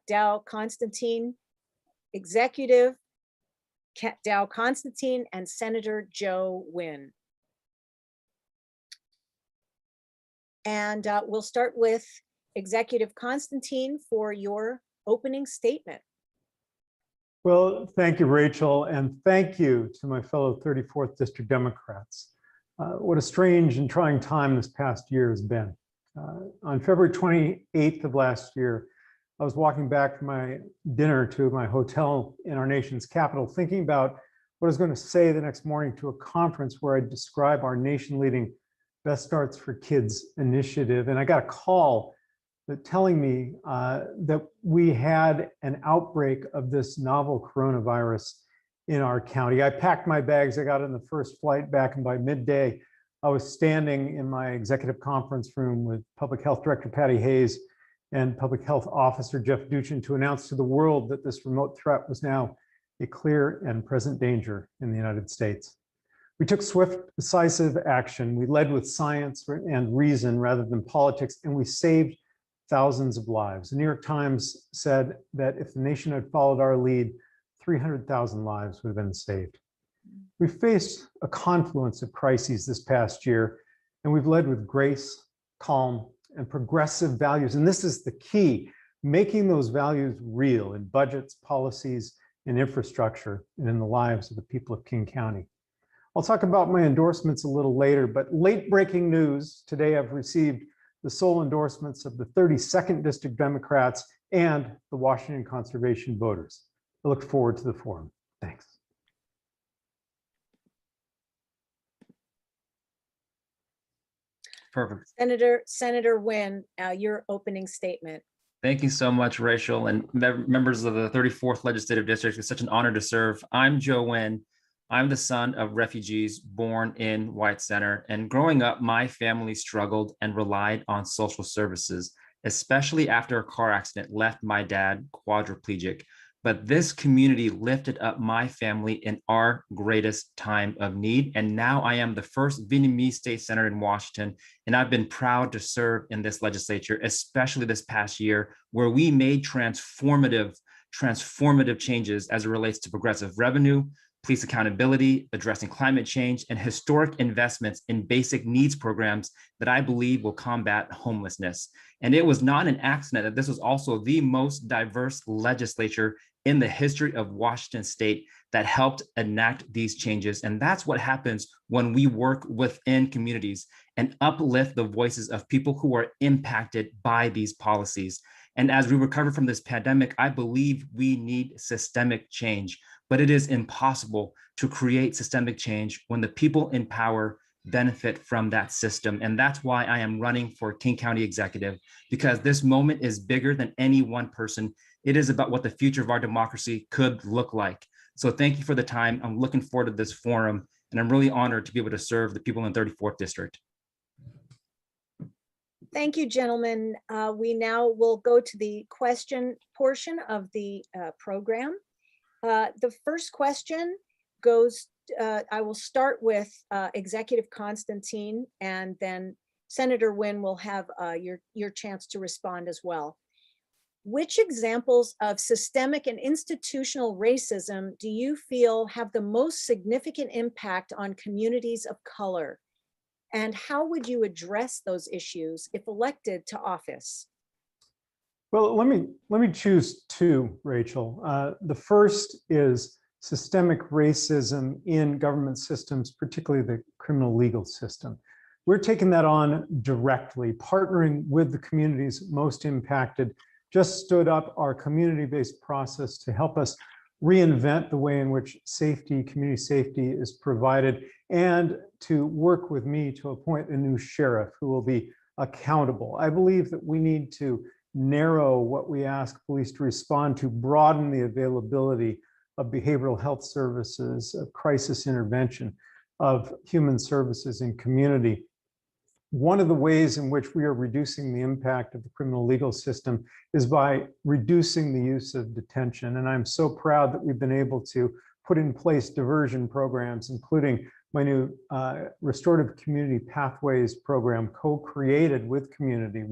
Dow Constantine, Executive Dow Constantine, and Senator Joe Nguyen. And we'll start with Executive Constantine for your opening statement. Well, thank you, Rachel, and thank you to my fellow 34th District Democrats. What a strange and trying time this past year has been. On February 28th of last year, I was walking back from my dinner to my hotel in our nation's capital, thinking about what I was going to say the next morning to a conference where I'd describe our nation-leading Best Starts for Kids initiative. And I got a call telling me that we had an outbreak of this novel coronavirus in our county. I packed my bags, I got on the first flight back, and by midday, I was standing in my executive conference room with Public Health Director Patty Hayes and Public Health Officer Jeff Duchin to announce to the world that this remote threat was now a clear and present danger in the United States. We took swift, decisive action. We led with science and reason rather than politics, and we saved thousands of lives. The New York Times said that if the nation had followed our lead, 300,000 lives would have been saved. We faced a confluence of crises this past year, and we've led with grace, calm, and progressive values. And this is the key, making those values real in budgets, policies, and infrastructure, and in the lives of the people of King County. I'll talk about my endorsements a little later, but late breaking news, today I've received the sole endorsements of the 32nd District Democrats and the Washington Conservation voters. I look forward to the forum. Thanks. Perfect. Senator Nguyen, your opening statement. Thank you so much, Rachel, and members of the 34th Legislative District. It's such an honor to serve. I'm Joe Nguyen. I'm the son of refugees born in White Center, and growing up, my family struggled and relied on social services, especially after a car accident left my dad quadriplegic. But this community lifted up my family in our greatest time of need. And now I am the first Vietnamese state senator in Washington. And I've been proud to serve in this legislature, especially this past year, where we made transformative changes as it relates to progressive revenue, police accountability, addressing climate change, and historic investments in basic needs programs that I believe will combat homelessness. And it was not an accident that this was also the most diverse legislature in the history of Washington state that helped enact these changes. And that's what happens when we work within communities and uplift the voices of people who are impacted by these policies. And as we recover from this pandemic, I believe we need systemic change, but it is impossible to create systemic change when the people in power benefit from that system. And that's why I am running for King County Executive, because this moment is bigger than any one person. It is about what the future of our democracy could look like. So thank you for the time. I'm looking forward to this forum, and I'm really honored to be able to serve the people in the 34th District. Thank you, gentlemen. We now will go to the question portion of the program. The first question goes, I will start with Executive Constantine, and then Senator Nguyen will have your chance to respond as well. Which examples of systemic and institutional racism do you feel have the most significant impact on communities of color? And how would you address those issues if elected to office? Well, let me choose two, Rachel. The first is systemic racism in government systems, particularly the criminal legal system. We're taking that on directly, partnering with the communities most impacted. Just stood up our community-based process to help us reinvent the way in which community safety is provided, and to work with me to appoint a new sheriff who will be accountable. I believe that we need to narrow what we ask police to respond to, broaden the availability of behavioral health services, of crisis intervention, of human services in community. One of the ways in which we are reducing the impact of the criminal legal system is by reducing the use of detention. And I'm so proud that we've been able to put in place diversion programs, including my new Restorative Community Pathways program, co-created with Community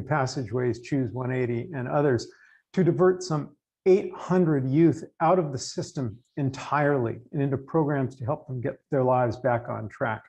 Passageways, Choose 180, and others, to divert some 800 youth out of the system entirely and into programs to help them get their lives back on track.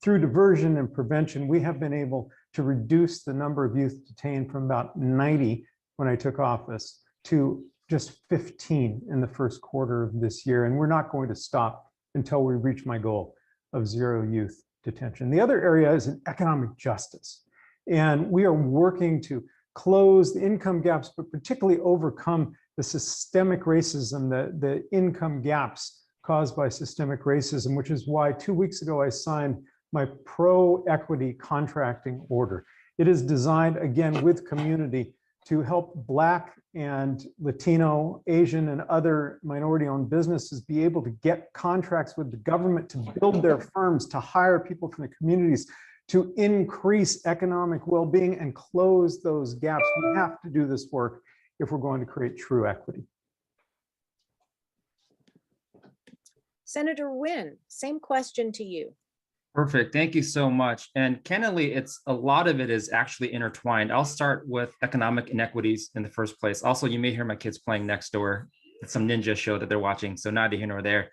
Through diversion and prevention, we have been able to reduce the number of youth detained from about 90 when I took office to just 15 in the first quarter of this year. And we're not going to stop until we reach my goal of 0 youth detention. The other area is in economic justice. And we are working to close the income gaps, but particularly overcome the systemic racism, the income gaps caused by systemic racism, which is why 2 weeks ago I signed my pro-equity contracting order. It is designed, again, with community to help Black and Latino, Asian, and other minority-owned businesses be able to get contracts with the government to build their firms, to hire people from the communities, to increase economic well-being and close those gaps. We have to do this work if we're going to create true equity. Senator Nguyen, same question to you. Perfect. Thank you so much. And candidly, it's a lot of it is actually intertwined. I'll start with economic inequities in the first place. Also, you may hear my kids playing next door. It's some ninja show that they're watching, so neither here nor there.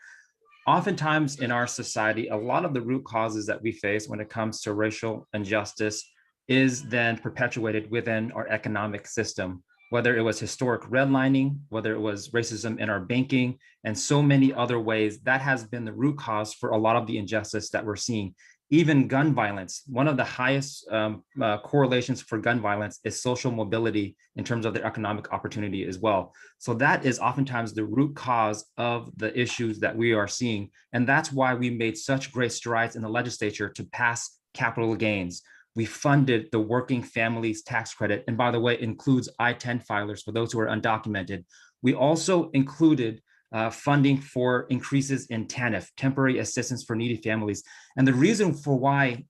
Oftentimes in our society, a lot of the root causes that we face when it comes to racial injustice is then perpetuated within our economic system, whether it was historic redlining, whether it was racism in our banking, and so many other ways. That has been the root cause for a lot of the injustice that we're seeing. Even gun violence, one of the highest correlations for gun violence is social mobility in terms of their economic opportunity as well. So that is oftentimes the root cause of the issues that we are seeing. And that's why we made such great strides in the legislature to pass capital gains. We funded the working families tax credit. And by the way, it includes I-10 filers for those who are undocumented. We also included funding for increases in TANF, temporary assistance for needy families. And the reason for why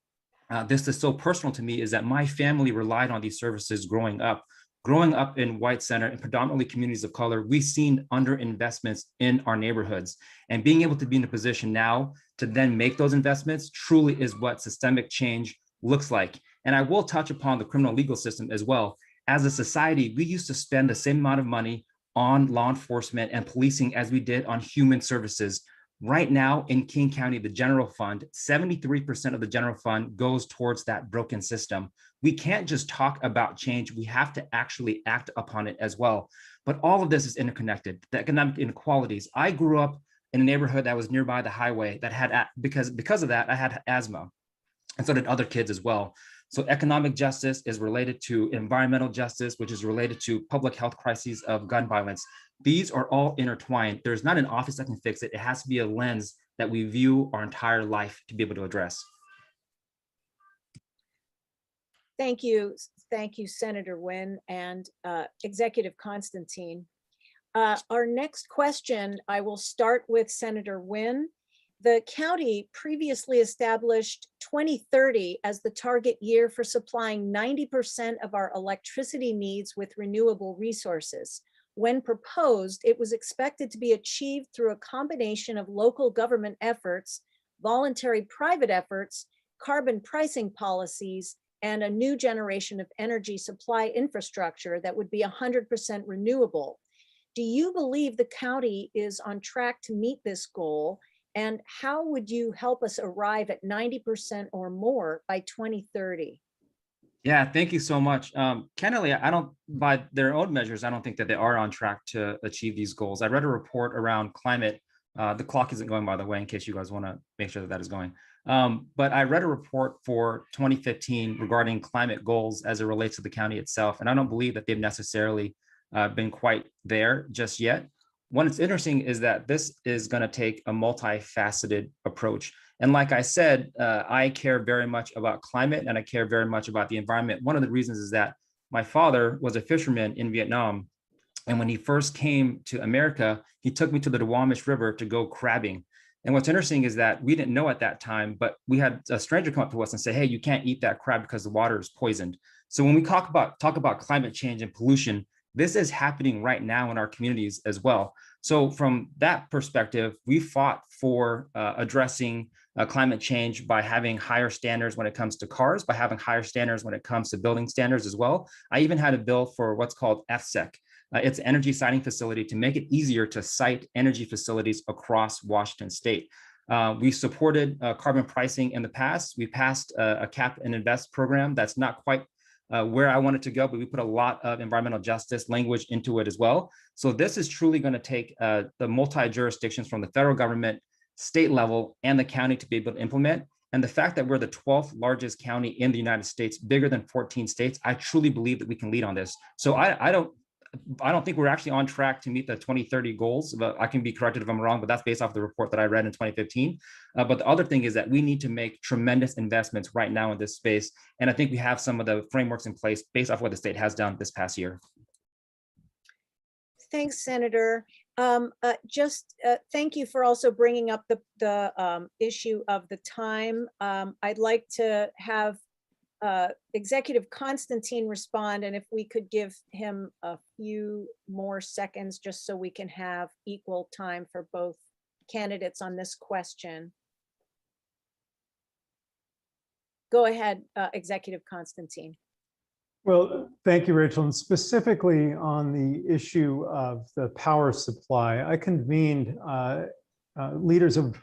this is so personal to me is that my family relied on these services growing up. Growing up in White Center and predominantly communities of color, we've seen underinvestments in our neighborhoods. And being able to be in a position now to then make those investments truly is what systemic change looks like. And I will touch upon the criminal legal system as well. As a society, we used to spend the same amount of money on law enforcement and policing as we did on human services. Right now in King County, the general fund, 73% of the general fund goes towards that broken system. We can't just talk about change, we have to actually act upon it as well. But all of this is interconnected. The economic inequalities. I grew up in a neighborhood that was nearby the highway that had, because of that, I had asthma. And so did other kids as well. So economic justice is related to environmental justice, which is related to public health crises of gun violence. These are all intertwined. There's not an office that can fix it. It has to be a lens that we view our entire life to be able to address. Thank you, Senator Nguyen and Executive Constantine. Our next question, I will start with Senator Nguyen. The county previously established 2030 as the target year for supplying 90% of our electricity needs with renewable resources. When proposed, it was expected to be achieved through a combination of local government efforts, voluntary private efforts, carbon pricing policies, and a new generation of energy supply infrastructure that would be 100% renewable. Do you believe the county is on track to meet this goal? And how would you help us arrive at 90% or more by 2030? Yeah, thank you so much. Candidly, I don't, by their own measures, I don't think that they are on track to achieve these goals. I read a report around climate. The clock isn't going, by the way, in case you guys want to make sure that that is going. But I read a report for 2015 regarding climate goals as it relates to the county itself. And I don't believe that they've necessarily been quite there just yet. What's interesting is that this is going to take a multifaceted approach. And like I said, I care very much about climate and I care very much about the environment. One of the reasons is that my father was a fisherman in Vietnam. And when he first came to America, he took me to the Duwamish River to go crabbing. And what's interesting is that we didn't know at that time, but we had a stranger come up to us and say, hey, you can't eat that crab because the water is poisoned. So when we talk about climate change and pollution, this is happening right now in our communities as well. So from that perspective, we fought for addressing climate change by having higher standards when it comes to cars, by having higher standards when it comes to building standards as well. I even had a bill for what's called FSEC, its energy siting facility to make it easier to site energy facilities across Washington state. We supported carbon pricing in the past. We passed a cap and invest program that's not quite where I want it to go, but we put a lot of environmental justice language into it as well. So this is truly going to take the multi-jurisdictions from the federal government, state level, and the county to be able to implement. And the fact that we're the 12th largest county in the United States, bigger than 14 states, I truly believe that we can lead on this. So I don't think we're actually on track to meet the 2030 goals, but I can be corrected if I'm wrong, but that's based off the report that I read in 2015. But the other thing is that we need to make tremendous investments right now in this space. And I think we have some of the frameworks in place based off what the state has done this past year. Thanks, Senator. Thank you for also bringing up the issue of the time. I'd like to have Executive Constantine respond, and if we could give him a few more seconds just so we can have equal time for both candidates on this question. Go ahead, Executive Constantine. Well, thank you, Rachel. And specifically on the issue of the power supply, I convened leaders of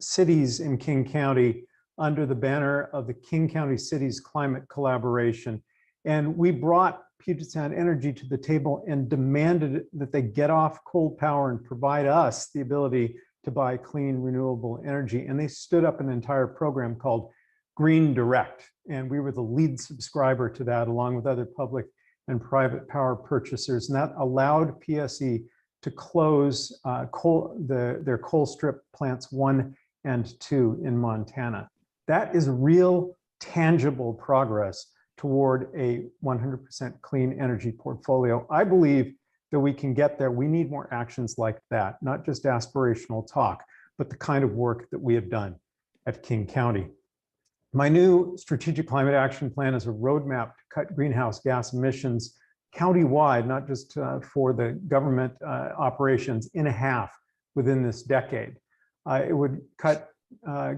cities in King County under the banner of the King County Cities Climate Collaboration. And we brought Puget Sound Energy to the table and demanded that they get off coal power and provide us the ability to buy clean, renewable energy. And they stood up an entire program called Green Direct. And we were the lead subscriber to that, along with other public and private power purchasers. And that allowed PSE to close their coal strip plants 1 and 2 in Montana. That is real, tangible progress toward a 100% clean energy portfolio. I believe that we can get there. We need more actions like that, not just aspirational talk, but the kind of work that we have done at King County. My new strategic climate action plan is a roadmap to cut greenhouse gas emissions countywide, not just for the government operations, in half within this decade. It would cut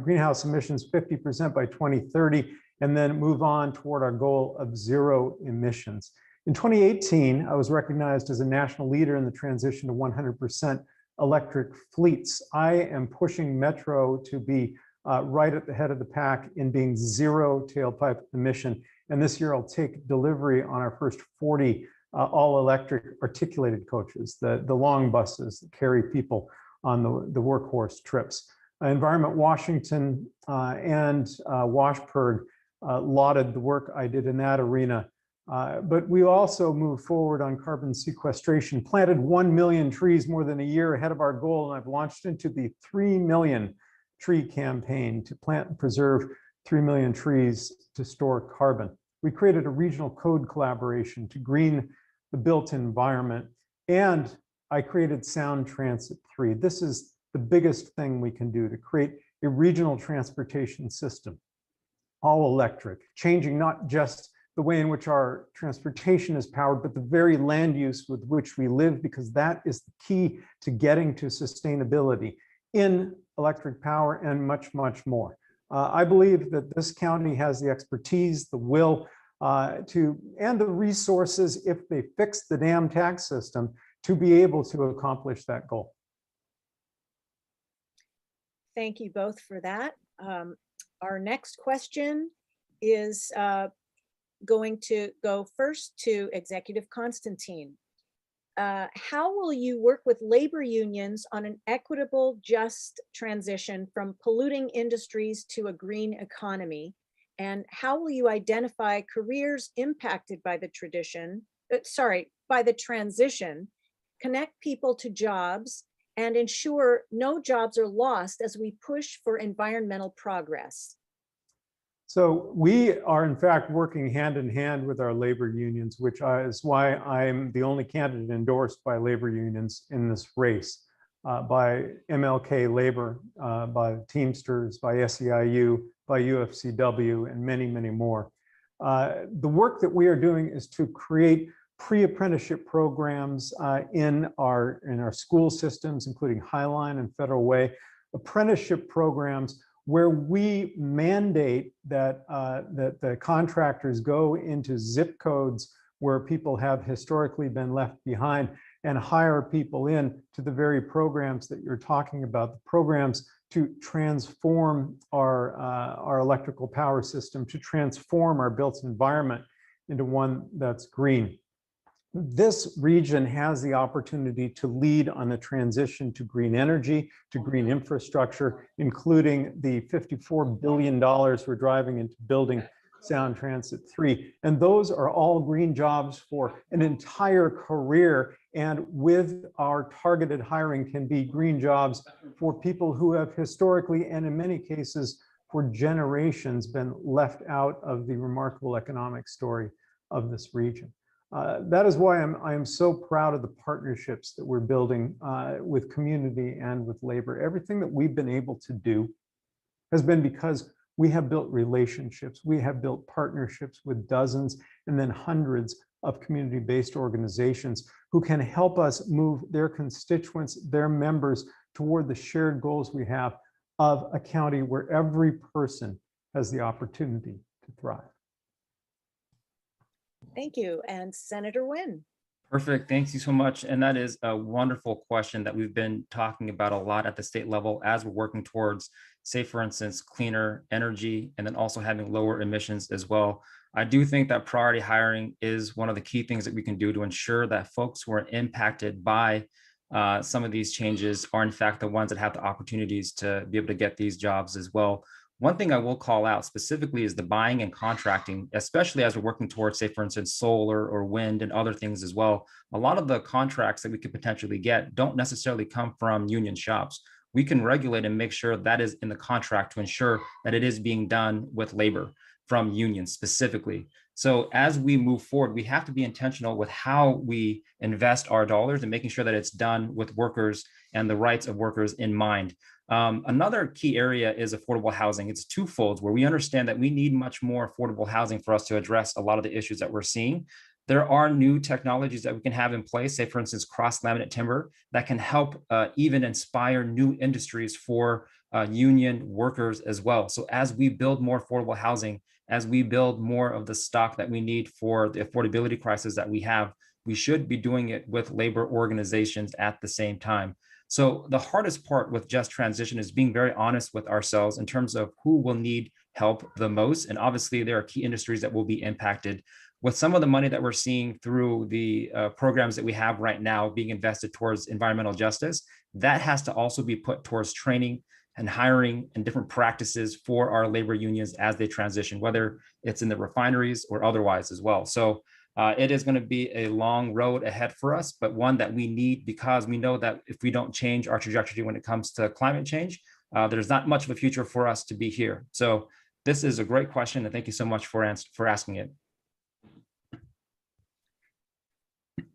greenhouse emissions 50% by 2030, and then move on toward our goal of zero emissions. In 2018, I was recognized as a national leader in the transition to 100% electric fleets. I am pushing Metro to be right at the head of the pack in being zero tailpipe emission. And this year I'll take delivery on our first 40 all-electric articulated coaches, the long buses that carry people on the workhorse trips. Environment Washington and Washburn lauded the work I did in that arena. But we also moved forward on carbon sequestration, planted 1 million trees more than a year ahead of our goal, and I've launched into the 3 million tree campaign to plant and preserve 3 million trees to store carbon. We created a regional code collaboration to green the built environment, and I created Sound Transit 3. This is the biggest thing we can do to create a regional transportation system, all electric, changing not just the way in which our transportation is powered, but the very land use with which we live, because that is the key to getting to sustainability in electric power and much, much more. I believe that this county has the expertise, the will, and the resources, if they fix the damn tax system, to be able to accomplish that goal. Thank you both for that. Our next question is going to go first to Executive Constantine. How will you work with labor unions on an equitable, just transition from polluting industries to a green economy? And how will you identify careers impacted by the transition, connect people to jobs, and ensure no jobs are lost as we push for environmental progress? So we are in fact working hand in hand with our labor unions, which is why I'm the only candidate endorsed by labor unions in this race, by MLK Labor, by Teamsters, by SEIU, by UFCW, and many, many more. The work that we are doing is to create pre-apprenticeship programs in our school systems, including Highline and Federal Way, apprenticeship programs where we mandate that the contractors go into zip codes where people have historically been left behind, and hire people in to the very programs that you're talking about, the programs to transform our electrical power system, to transform our built environment into one that's green. This region has the opportunity to lead on the transition to green energy, to green infrastructure, including the $54 billion we're driving into building Sound Transit 3. And those are all green jobs for an entire career. And with our targeted hiring can be green jobs for people who have historically, and in many cases for generations, been left out of the remarkable economic story of this region. That is why I am so proud of the partnerships that we're building with community and with labor. Everything that we've been able to do has been because we have built relationships. We have built partnerships with dozens and then hundreds of community-based organizations who can help us move their constituents, their members, toward the shared goals we have of a county where every person has the opportunity to thrive. Thank you. And Senator Nguyen. Perfect. Thank you so much. And that is a wonderful question that we've been talking about a lot at the state level as we're working towards, say, for instance, cleaner energy, and then also having lower emissions as well. I do think that priority hiring is one of the key things that we can do to ensure that folks who are impacted by some of these changes are in fact the ones that have the opportunities to be able to get these jobs as well. One thing I will call out specifically is the buying and contracting, especially as we're working towards, say, for instance, solar or wind and other things as well. A lot of the contracts that we could potentially get don't necessarily come from union shops. We can regulate and make sure that is in the contract to ensure that it is being done with labor from unions specifically. So as we move forward, we have to be intentional with how we invest our dollars and making sure that it's done with workers and the rights of workers in mind. Another key area is affordable housing. It's twofold, where we understand that we need much more affordable housing for us to address a lot of the issues that we're seeing. There are new technologies that we can have in place, say, for instance, cross-laminate timber, that can help even inspire new industries for union workers as well. So as we build more affordable housing, as we build more of the stock that we need for the affordability crisis that we have, we should be doing it with labor organizations at the same time. So the hardest part with just transition is being very honest with ourselves in terms of who will need help the most. And obviously there are key industries that will be impacted. With some of the money that we're seeing through the programs that we have right now being invested towards environmental justice, that has to also be put towards training and hiring and different practices for our labor unions as they transition, whether it's in the refineries or otherwise as well. So it is going to be a long road ahead for us, but one that we need because we know that if we don't change our trajectory when it comes to climate change, there's not much of a future for us to be here. So this is a great question, and thank you so much for asking it.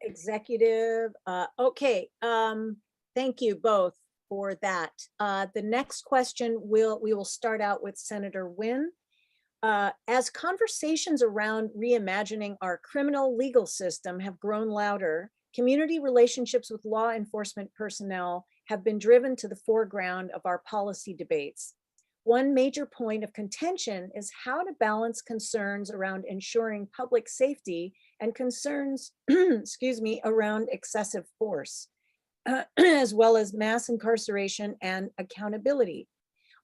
Executive, okay, thank you both for that. The next question we will start out with Senator Nguyen. As conversations around reimagining our criminal legal system have grown louder, community relationships with law enforcement personnel have been driven to the foreground of our policy debates. One major point of contention is how to balance concerns around ensuring public safety and concerns, excuse me, around excessive force, as well as mass incarceration and accountability.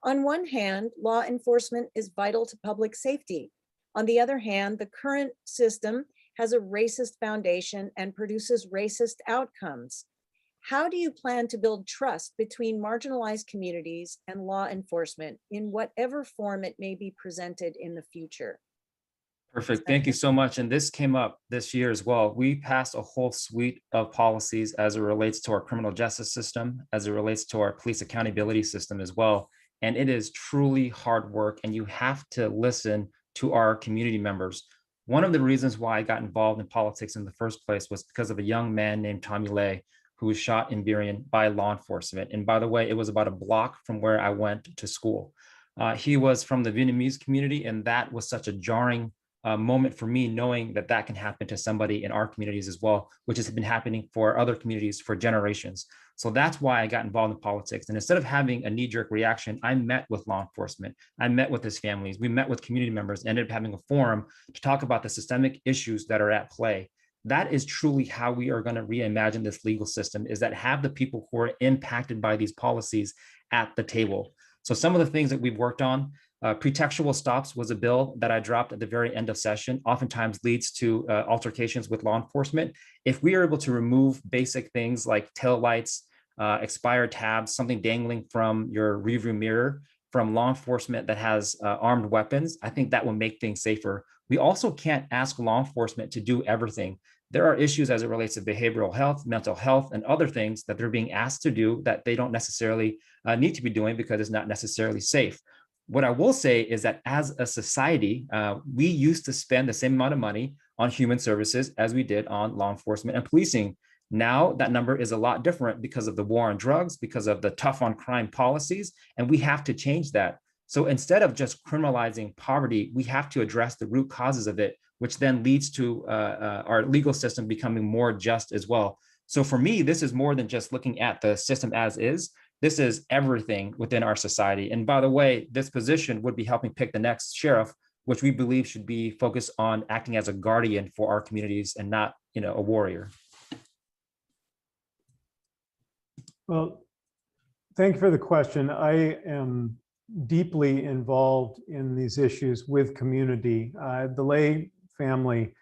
On one hand, law enforcement is vital to public safety. On the other hand, the current system has a racist foundation and produces racist outcomes. How do you plan to build trust between marginalized communities and law enforcement in whatever form it may be presented in the future? Perfect. Thank you so much. And this came up this year as well. We passed a whole suite of policies as it relates to our criminal justice system, as it relates to our police accountability system as well. And it is truly hard work, and you have to listen to our community members. One of the reasons why I got involved in politics in the first place was because of a young man named Tommy Lay, who was shot in Burien by law enforcement. And by the way, it was about a block from where I went to school. He was from the Vietnamese community, and that was such a jarring moment for me, knowing that that can happen to somebody in our communities as well, which has been happening for other communities for generations. So that's why I got involved in politics. And instead of having a knee-jerk reaction, I met with law enforcement. I met with his families. We met with community members, ended up having a forum to talk about the systemic issues that are at play. That is truly how we are going to reimagine this legal system, is that have the people who are impacted by these policies at the table. So some of the things that we've worked on, pretextual stops was a bill that I dropped at the very end of session, oftentimes leads to altercations with law enforcement. If we are able to remove basic things like tail lights, expired tabs, something dangling from your rearview mirror from law enforcement that has armed weapons, I think that will make things safer. We also can't ask law enforcement to do everything. There are issues as it relates to behavioral health, mental health, and other things that they're being asked to do that they don't necessarily need to be doing because it's not necessarily safe. What I will say is that as a society, we used to spend the same amount of money on human services as we did on law enforcement and policing. Now that number is a lot different because of the war on drugs, because of the tough on crime policies, and we have to change that. So instead of just criminalizing poverty, we have to address the root causes of it, which then leads to our legal system becoming more just as well. So for me, this is more than just looking at the system as is. This is everything within our society. And by the way, this position would be helping pick the next sheriff, which we believe should be focused on acting as a guardian for our communities and not, a warrior. Well, thank you for the question. I am deeply involved in these issues with community. The Lay family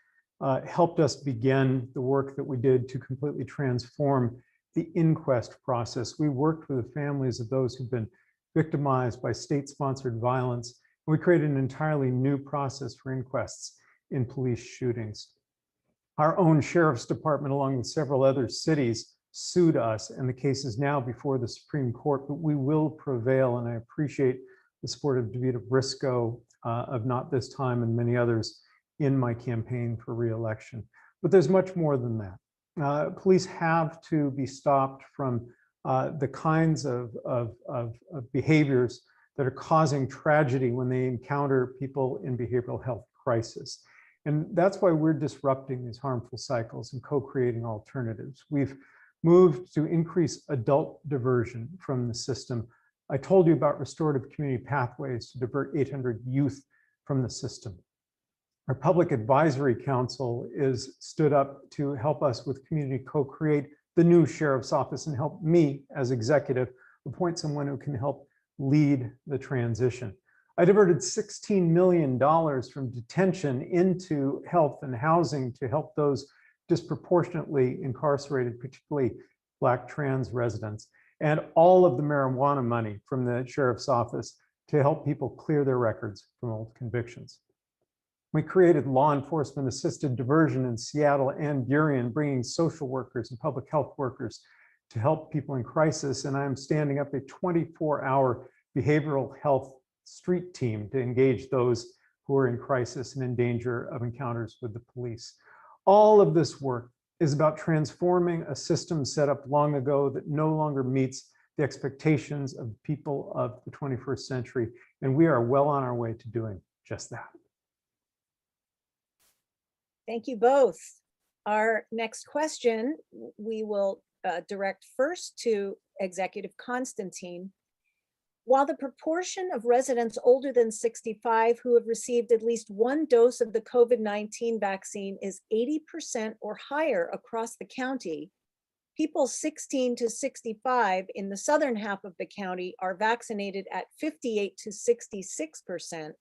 helped us begin the work that we did to completely transform the inquest process. We worked with the families of those who've been victimized by state-sponsored violence. And we created an entirely new process for inquests in police shootings. Our own sheriff's department, along with several other cities, sued us, and the case is now before the Supreme Court, but we will prevail. And I appreciate the support of Davida Briscoe of Not This Time and many others in my campaign for re-election. But there's much more than that. Police have to be stopped from the kinds of behaviors that are causing tragedy when they encounter people in behavioral health crisis. And that's why we're disrupting these harmful cycles and co-creating alternatives. We've moved to increase adult diversion from the system. I told you about restorative community pathways to divert 800 youth from the system. Our Public Advisory Council is stood up to help us with community co-create the new sheriff's office and help me as executive appoint someone who can help lead the transition. I diverted $16 million from detention into health and housing to help those disproportionately incarcerated, particularly Black trans residents, and all of the marijuana money from the sheriff's office to help people clear their records from old convictions. We created law enforcement assisted diversion in Seattle and Burien, bringing social workers and public health workers to help people in crisis. And I'm standing up a 24-hour behavioral health street team to engage those who are in crisis and in danger of encounters with the police. All of this work is about transforming a system set up long ago that no longer meets the expectations of people of the 21st century. And we are well on our way to doing just that. Thank you both. Our next question, we will direct first to Executive Constantine. While the proportion of residents older than 65 who have received at least one dose of the COVID-19 vaccine is 80% or higher across the county, people 16 to 65 in the southern half of the county are vaccinated at 58 to 66%,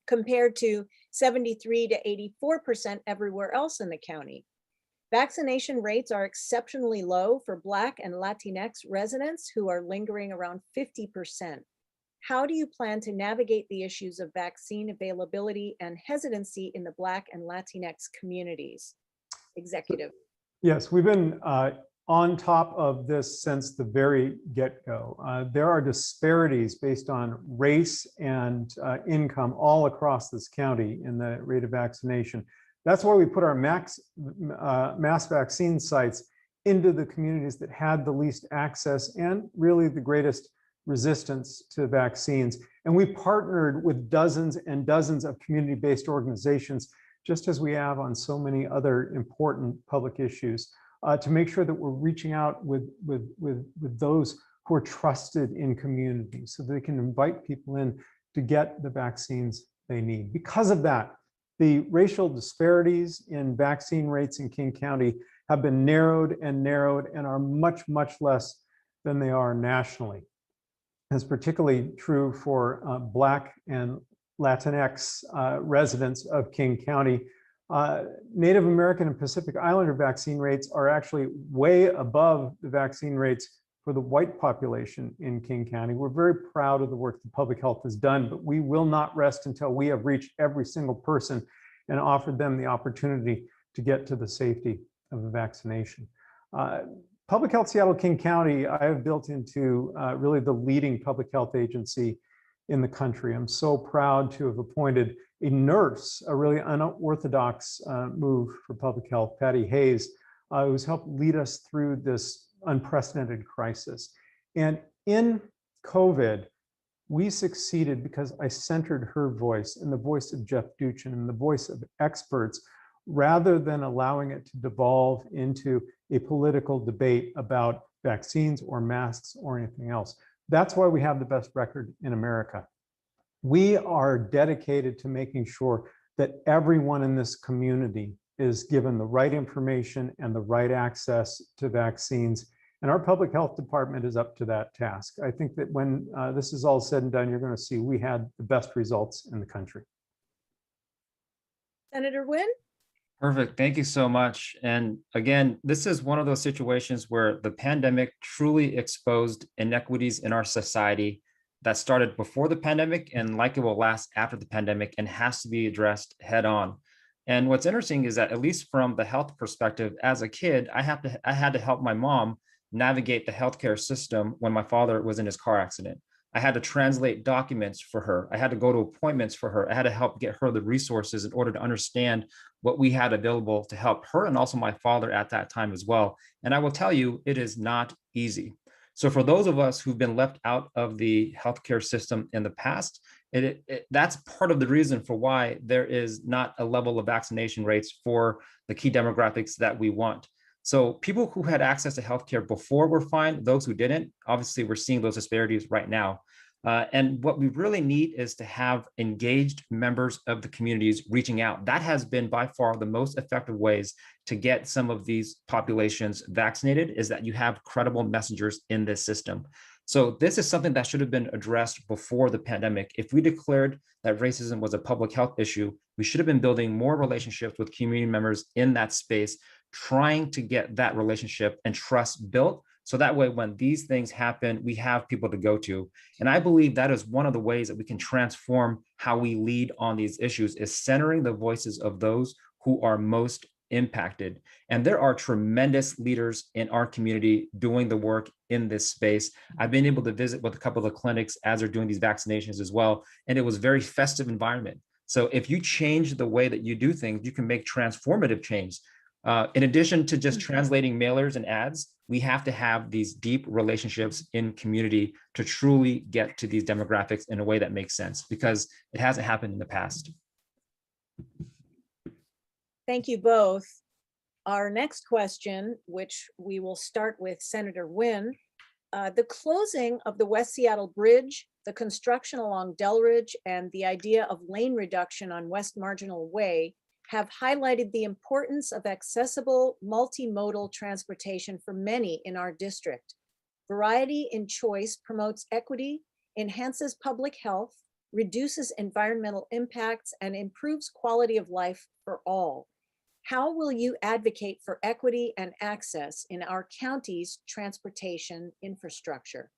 compared to 73 to 84% everywhere else in the county. Vaccination rates are exceptionally low for Black and Latinx residents who are lingering around 50%. How do you plan to navigate the issues of vaccine availability and hesitancy in the Black and Latinx communities? Executive. Yes, we've been on top of this since the very get-go. There are disparities based on race and income all across this county in the rate of vaccination. That's why we put our mass vaccine sites into the communities that had the least access and really the greatest resistance to vaccines. And we partnered with dozens and dozens of community-based organizations, just as we have on so many other important public issues, to make sure that we're reaching out with those who are trusted in communities so they can invite people in to get the vaccines they need. Because of that, the racial disparities in vaccine rates in King County have been narrowed and are much, much less than they are nationally. That's particularly true for Black and Latinx residents of King County. Native American and Pacific Islander vaccine rates are actually way above the vaccine rates for the white population in King County. We're very proud of the work that public health has done, but we will not rest until we have reached every single person and offered them the opportunity to get to the safety of a vaccination. Public Health Seattle King County, I have built into really the leading public health agency in the country. I'm so proud to have appointed a nurse, a really unorthodox move for public health, Patty Hayes, who's helped lead us through this unprecedented crisis. And in COVID, we succeeded because I centered her voice and the voice of Jeff Duchin and the voice of experts, rather than allowing it to devolve into a political debate about vaccines or masks or anything else. That's why we have the best record in America. We are dedicated to making sure that everyone in this community is given the right information and the right access to vaccines. And our public health department is up to that task. I think that when this is all said and done, you're going to see we had the best results in the country. Senator Nguyen? Perfect. Thank you so much. And again, this is one of those situations where the pandemic truly exposed inequities in our society that started before the pandemic and likely will last after the pandemic and has to be addressed head on. And what's interesting is that, at least from the health perspective, as a kid, I had to help my mom navigate the healthcare system when my father was in his car accident. I had to translate documents for her. I had to go to appointments for her. I had to help get her the resources in order to understand what we had available to help her and also my father at that time as well. And I will tell you, it is not easy. So for those of us who've been left out of the healthcare system in the past, that's part of the reason for why there is not a level of vaccination rates for the key demographics that we want. So people who had access to healthcare before were fine. Those who didn't, obviously, we're seeing those disparities right now. And what we really need is to have engaged members of the communities reaching out. That has been by far the most effective ways to get some of these populations vaccinated, is that you have credible messengers in this system. So this is something that should have been addressed before the pandemic. If we declared that racism was a public health issue, we should have been building more relationships with community members in that space, trying to get that relationship and trust built. So that way, when these things happen, we have people to go to. And I believe that is one of the ways that we can transform how we lead on these issues, is centering the voices of those who are most impacted. And there are tremendous leaders in our community doing the work in this space. I've been able to visit with a couple of the clinics as they're doing these vaccinations as well. And it was a very festive environment. So if you change the way that you do things, you can make transformative change. In addition to just translating mailers and ads, we have to have these deep relationships in community to truly get to these demographics in a way that makes sense, because it hasn't happened in the past. Thank you both. Our next question, which we will start with Senator Nguyen. The closing of the West Seattle Bridge, the construction along Delridge, and the idea of lane reduction on West Marginal Way have highlighted the importance of accessible multimodal transportation for many in our district. Variety in choice promotes equity, enhances public health, reduces environmental impacts, and improves quality of life for all. How will you advocate for equity and access in our county's transportation infrastructure?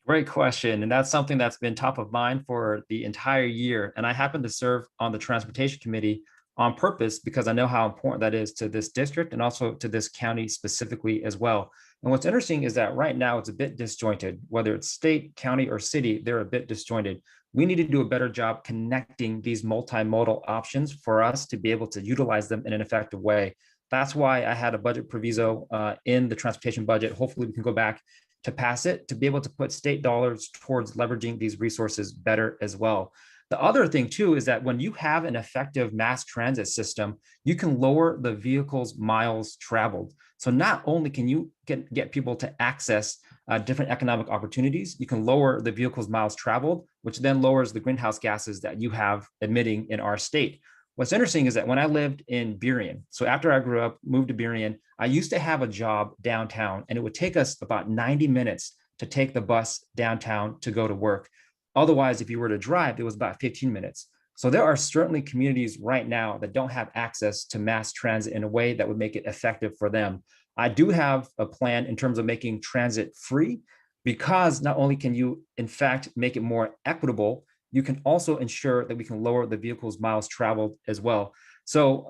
Great question. And that's something that's been top of mind for the entire year. And I happen to serve on the Transportation Committee on purpose, because I know how important that is to this district and also to this county specifically as well. And what's interesting is that right now it's a bit disjointed, whether it's state, county, or city, they're a bit disjointed. We need to do a better job connecting these multimodal options for us to be able to utilize them in an effective way. That's why I had a budget proviso in the transportation budget. Hopefully we can go back to pass it, to be able to put state dollars towards leveraging these resources better as well. The other thing too is that when you have an effective mass transit system, you can lower the vehicle's miles traveled. So not only can you get people to access different economic opportunities, you can lower the vehicle's miles traveled, which then lowers the greenhouse gases that you have emitting in our state. What's interesting is that when I lived in Burien, so after I grew up, moved to Burien, I used to have a job downtown, and it would take us about 90 minutes to take the bus downtown to go to work. Otherwise, if you were to drive, it was about 15 minutes. So there are certainly communities right now that don't have access to mass transit in a way that would make it effective for them. I do have a plan in terms of making transit free, because not only can you, in fact, make it more equitable, you can also ensure that we can lower the vehicle's miles traveled as well. So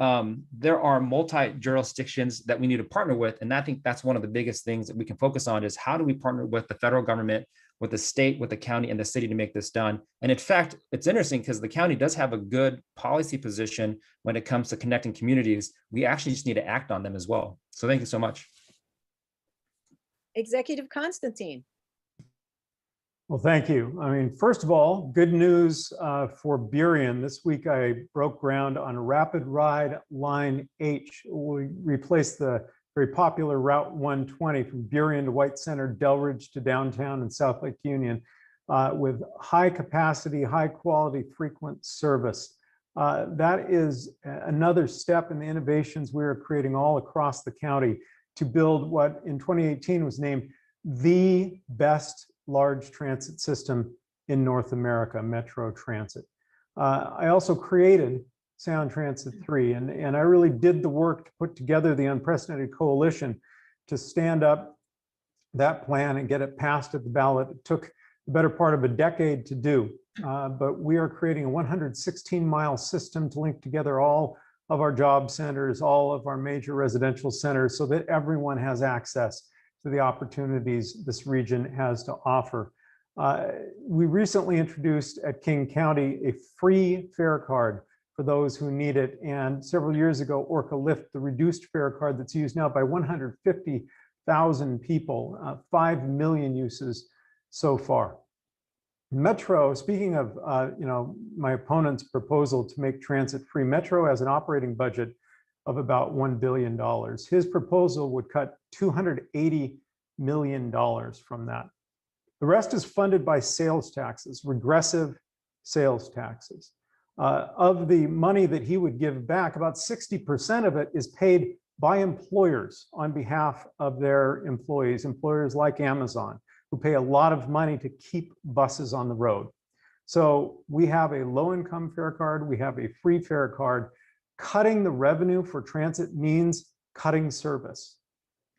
there are multi-jurisdictions that we need to partner with. And I think that's one of the biggest things that we can focus on is how do we partner with the federal government, with the state, with the county, and the city to make this done. And in fact, it's interesting because the county does have a good policy position when it comes to connecting communities. We actually just need to act on them as well. So thank you so much. Executive Constantine. Well, thank you. I mean, first of all, good news for Burien. This week I broke ground on Rapid Ride Line H. We replaced the very popular Route 120 from Burien to White Center, Delridge to downtown and South Lake Union with high capacity, high quality, frequent service. That is another step in the innovations we are creating all across the county to build what in 2018 was named the best large transit system in North America, Metro Transit. I also created Sound Transit 3, and I really did the work to put together the unprecedented coalition to stand up that plan and get it passed at the ballot. It took the better part of a decade to do, but we are creating a 116-mile system to link together all of our job centers, all of our major residential centers, so that everyone has access to the opportunities this region has to offer. We recently introduced at King County a free fare card for those who need it. And several years ago, Orca Lift, the reduced fare card that's used now by 150,000 people, 5 million uses so far. Metro, speaking of my opponent's proposal to make transit free, Metro has an operating budget of about $1 billion. His proposal would cut $280 million from that. The rest is funded by sales taxes, regressive sales taxes. Of the money that he would give back, about 60% of it is paid by employers on behalf of their employees, employers like Amazon, who pay a lot of money to keep buses on the road. So we have a low-income fare card, we have a free fare card. Cutting the revenue for transit means cutting service.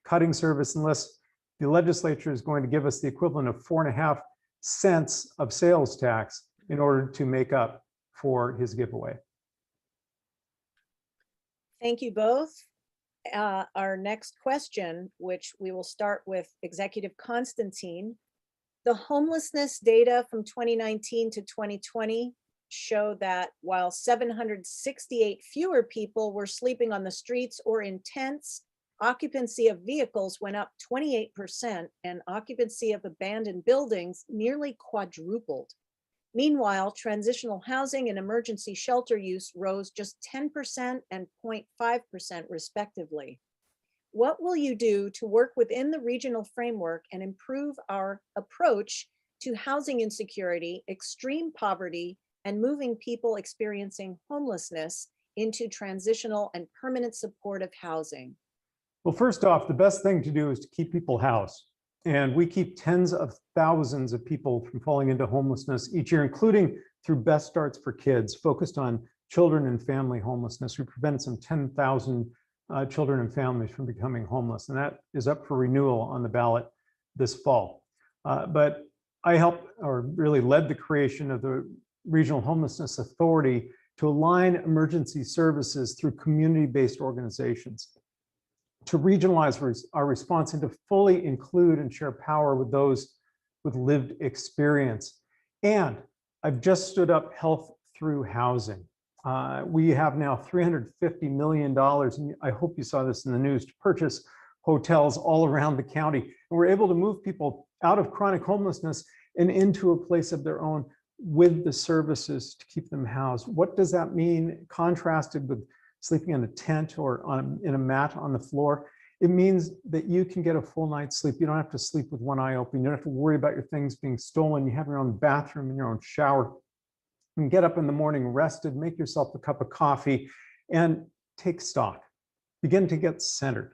Cutting service unless the legislature is going to give us the equivalent of 4.5 cents of sales tax in order to make up for his giveaway. Thank you both. Our next question, which we will start with Executive Constantine. The homelessness data from 2019 to 2020 show that while 768 fewer people were sleeping on the streets or in tents, occupancy of vehicles went up 28% and occupancy of abandoned buildings nearly quadrupled. Meanwhile, transitional housing and emergency shelter use rose just 10% and 0.5% respectively. What will you do to work within the regional framework and improve our approach to housing insecurity, extreme poverty, and moving people experiencing homelessness into transitional and permanent supportive housing? Well, first off, the best thing to do is to keep people housed. And we keep tens of thousands of people from falling into homelessness each year, including through Best Starts for Kids, focused on children and family homelessness. We prevented some 10,000 children and families from becoming homeless, and that is up for renewal on the ballot this fall. But I helped, or really led, the creation of the Regional Homelessness Authority to align emergency services through community-based organizations, to regionalize our response and to fully include and share power with those with lived experience. And I've just stood up Health Through Housing. We have now $350 million, and I hope you saw this in the news, to purchase hotels all around the county. And we're able to move people out of chronic homelessness and into a place of their own with the services to keep them housed. What does that mean contrasted with sleeping in a tent or in a mat on the floor? It means that you can get a full night's sleep. You don't have to sleep with one eye open. You don't have to worry about your things being stolen. You have your own bathroom and your own shower. You can get up in the morning rested, make yourself a cup of coffee, and take stock. Begin to get centered.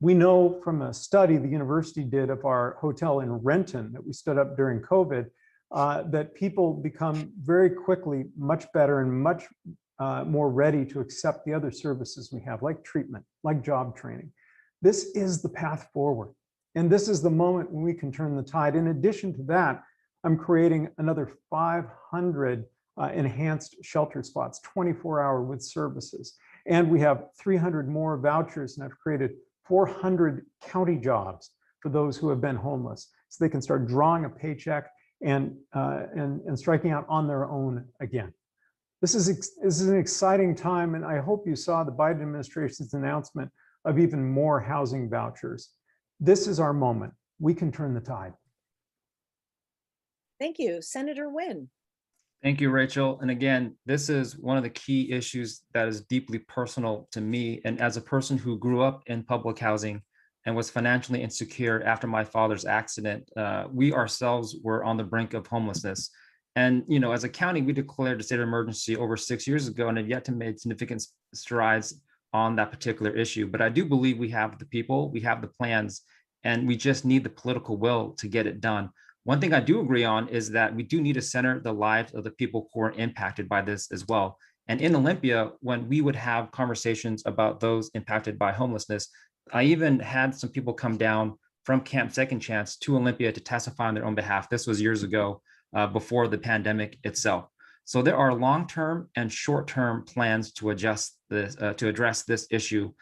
We know from a study the university did of our hotel in Renton that we stood up during COVID, that people become very quickly much better and much more ready to accept the other services we have, like treatment, like job training. This is the path forward. And this is the moment when we can turn the tide. In addition to that, I'm creating another 500 enhanced shelter spots, 24-hour with services. And we have 300 more vouchers, and I've created 400 county jobs for those who have been homeless, so they can start drawing a paycheck and striking out on their own again. This is an exciting time, and I hope you saw the Biden administration's announcement of even more housing vouchers. This is our moment. We can turn the tide. Thank you. Senator Nguyen. Thank you, Rachel. And again, this is one of the key issues that is deeply personal to me. And as a person who grew up in public housing and was financially insecure after my father's accident, we ourselves were on the brink of homelessness. And, you know, as a county, we declared a state of emergency over 6 years ago and have yet to make significant strides on that particular issue. But I do believe we have the people, we have the plans, and we just need the political will to get it done. One thing I do agree on is that we do need to center the lives of the people who are impacted by this as well. And in Olympia, when we would have conversations about those impacted by homelessness, I even had some people come down from Camp Second Chance to Olympia to testify on their own behalf. This was years ago, before the pandemic itself. So there are long-term and short-term plans to address this issue.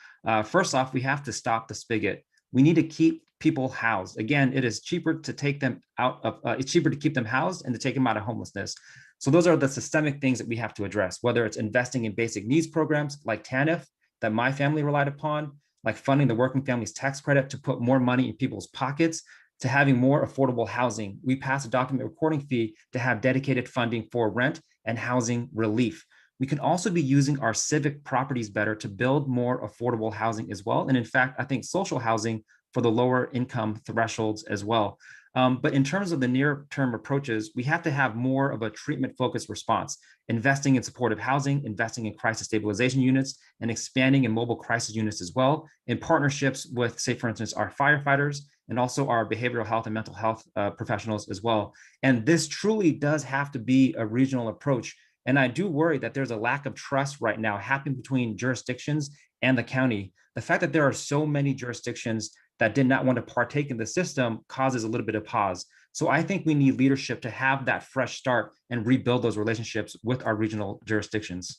First off, we have to stop the spigot. We need to keep people housed. Again, it is cheaper to take them out of, it's cheaper to keep them housed and to take them out of homelessness. So those are the systemic things that we have to address, whether it's investing in basic needs programs like TANF that my family relied upon, like funding the Working Families Tax Credit to put more money in people's pockets, to having more affordable housing. We passed a document recording fee to have dedicated funding for rent and housing relief. We can also be using our civic properties better to build more affordable housing as well. And in fact, I think social housing for the lower income thresholds as well. But in terms of the near-term approaches, we have to have more of a treatment-focused response, investing in supportive housing, investing in crisis stabilization units, and expanding in mobile crisis units as well, in partnerships with, say, for instance, our firefighters, and also our behavioral health and mental health professionals as well. And this truly does have to be a regional approach. And I do worry that there's a lack of trust right now happening between jurisdictions and the county. The fact that there are so many jurisdictions that did not want to partake in the system causes a little bit of pause. So I think we need leadership to have that fresh start and rebuild those relationships with our regional jurisdictions.